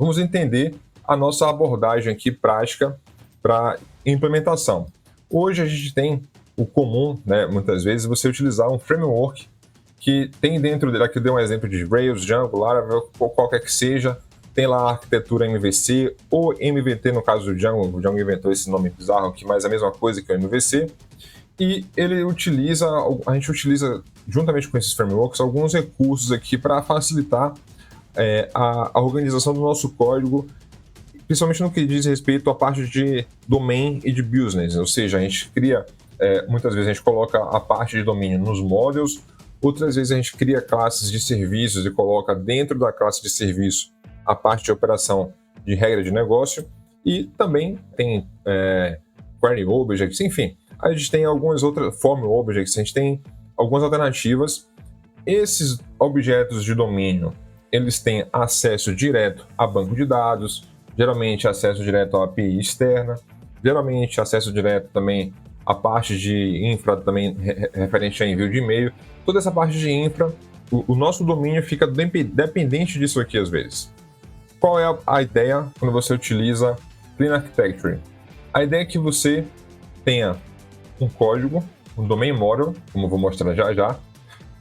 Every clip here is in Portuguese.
vamos entender a nossa abordagem aqui prática para implementação. Hoje a gente tem o comum, né, muitas vezes, você utilizar um framework que tem dentro dele, aqui eu dei um exemplo de Rails, Django, Laravel, ou qualquer que seja, tem lá a arquitetura MVC ou MVT no caso do Django. O Django inventou esse nome bizarro aqui, mas é a mesma coisa que o MVC. E a gente utiliza, juntamente com esses frameworks, alguns recursos aqui para facilitar a organização do nosso código, principalmente no que diz respeito à parte de domain e de business. Ou seja, a gente cria, muitas vezes a gente coloca a parte de domínio nos models, outras vezes a gente cria classes de serviços e coloca dentro da classe de serviço a parte de operação de regra de negócio, e também tem query objects, enfim. A gente tem algumas outras form objects, a gente tem algumas alternativas. Esses objetos de domínio, eles têm acesso direto a banco de dados, geralmente acesso direto à API externa, geralmente acesso direto também à parte de infra, também referente a envio de e-mail. Toda essa parte de infra, o nosso domínio fica dependente disso aqui às vezes. Qual é a ideia quando você utiliza Clean Architecture? A ideia é que você tenha um código, um domain model, como eu vou mostrar já já,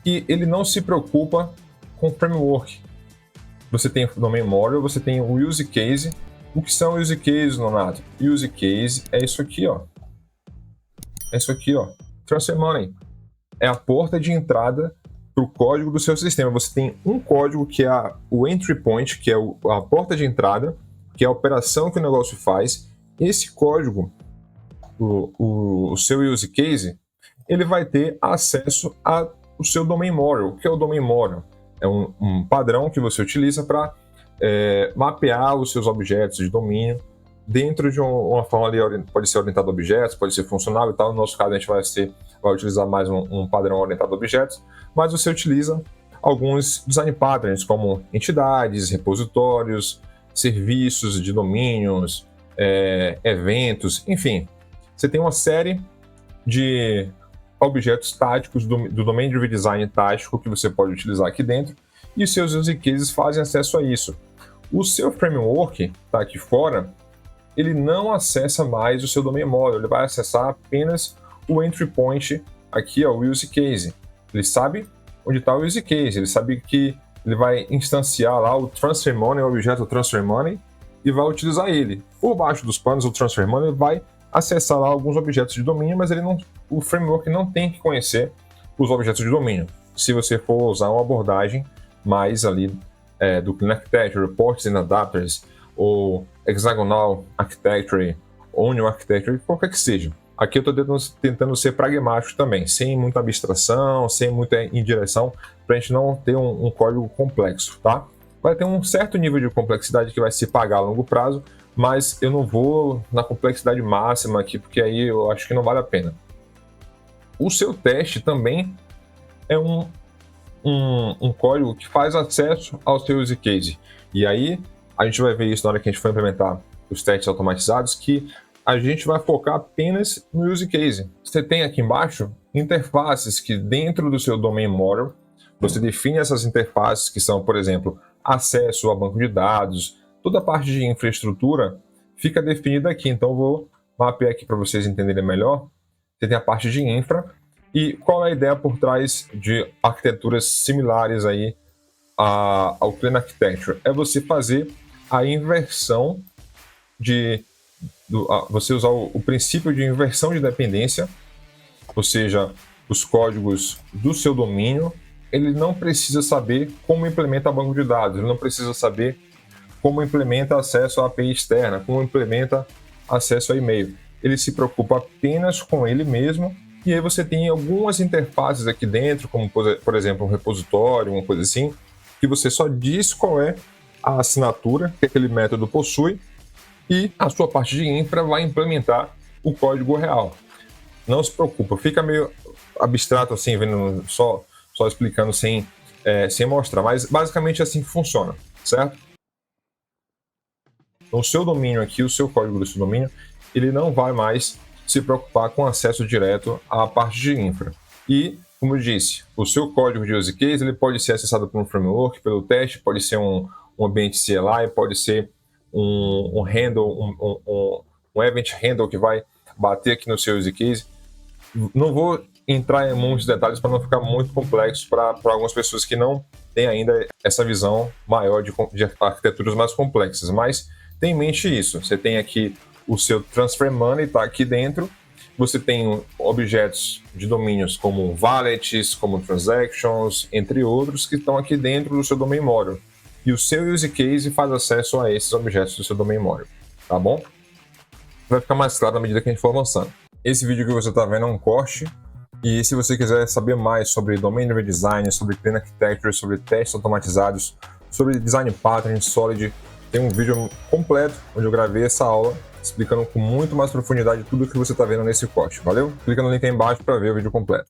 e ele não se preocupa com framework. Você tem o domain model, você tem o use case. O que são use cases, Nonato? Use case é isso aqui, ó. É isso aqui, ó. Transfer money. É a porta de entrada para o código do seu sistema. Você tem um código que é o entry point, que é a porta de entrada, que é a operação que o negócio faz. Esse código, o seu use case, ele vai ter acesso ao seu domain model. O que é o domain model? É um padrão que você utiliza para mapear os seus objetos de domínio dentro de uma forma ali, pode ser orientado a objetos, pode ser funcional e tal. No nosso caso, a gente vai utilizar mais um padrão orientado a objetos, mas você utiliza alguns design patterns, como entidades, repositórios, serviços de domínios, eventos, enfim. Você tem uma série de objetos táticos do Domain Driven Design tático que você pode utilizar aqui dentro, e os seus use cases fazem acesso a isso. O seu framework está aqui fora, ele não acessa mais o seu domain model, ele vai acessar apenas o entry point aqui, ó, o use case. Ele sabe onde está o use case, ele sabe que ele vai instanciar lá o transfer money, o objeto transfer money, e vai utilizar ele. Por baixo dos panos, o transfer money vai acessar lá alguns objetos de domínio, mas o framework não tem que conhecer os objetos de domínio. Se você for usar uma abordagem mais ali do Clean Architecture, Ports and Adapters, ou Hexagonal Architecture, Onion Architecture, qualquer que seja. Aqui eu estou tentando ser pragmático também, sem muita abstração, sem muita indireção, para a gente não ter um código complexo, tá? Vai ter um certo nível de complexidade que vai se pagar a longo prazo, mas eu não vou na complexidade máxima aqui, porque aí eu acho que não vale a pena. O seu teste também é um código que faz acesso ao seu use case. E aí, a gente vai ver isso na hora que a gente for implementar os testes automatizados, que a gente vai focar apenas no use case. Você tem aqui embaixo interfaces que dentro do seu domain model, você define essas interfaces que são, por exemplo, acesso a banco de dados, toda a parte de infraestrutura fica definida aqui. Então eu vou mapear aqui para vocês entenderem melhor. Você tem a parte de infra. E qual é a ideia por trás de arquiteturas similares aí ao Clean Architecture? É você fazer a inversão você usar o princípio de inversão de dependência, ou seja, os códigos do seu domínio, ele não precisa saber como implementa banco de dados, ele não precisa saber como implementa acesso à API externa, como implementa acesso a e-mail. Ele se preocupa apenas com ele mesmo, e aí você tem algumas interfaces aqui dentro, como por exemplo um repositório, uma coisa assim, que você só diz qual é a assinatura que aquele método possui, e a sua parte de infra vai implementar o código real. Não se preocupa, fica meio abstrato assim, vendo só explicando sem mostrar, mas basicamente é assim que funciona, certo? Então, o seu domínio aqui, o seu código do seu domínio, ele não vai mais se preocupar com acesso direto à parte de infra. E, como eu disse, o seu código de use case ele pode ser acessado por um framework, pelo teste, pode ser um um ambiente CLI, pode ser um handle, um event handle que vai bater aqui no seu use case. Não vou entrar em muitos detalhes para não ficar muito complexo para algumas pessoas que não têm ainda essa visão maior de arquiteturas mais complexas, mas tem em mente isso. Você tem aqui o seu Transfer Money, está aqui dentro. Você tem objetos de domínios como wallets, como transactions, entre outros, que estão aqui dentro do seu domain model. E o seu use case faz acesso a esses objetos do seu domain model, tá bom? Vai ficar mais claro na medida que a gente for avançando. Esse vídeo que você está vendo é um corte, e se você quiser saber mais sobre Domain Driven Design, sobre Clean Architecture, sobre testes automatizados, sobre Design Patterns, Solid, tem um vídeo completo onde eu gravei essa aula explicando com muito mais profundidade tudo o que você está vendo nesse corte. Valeu? Clica no link aí embaixo para ver o vídeo completo.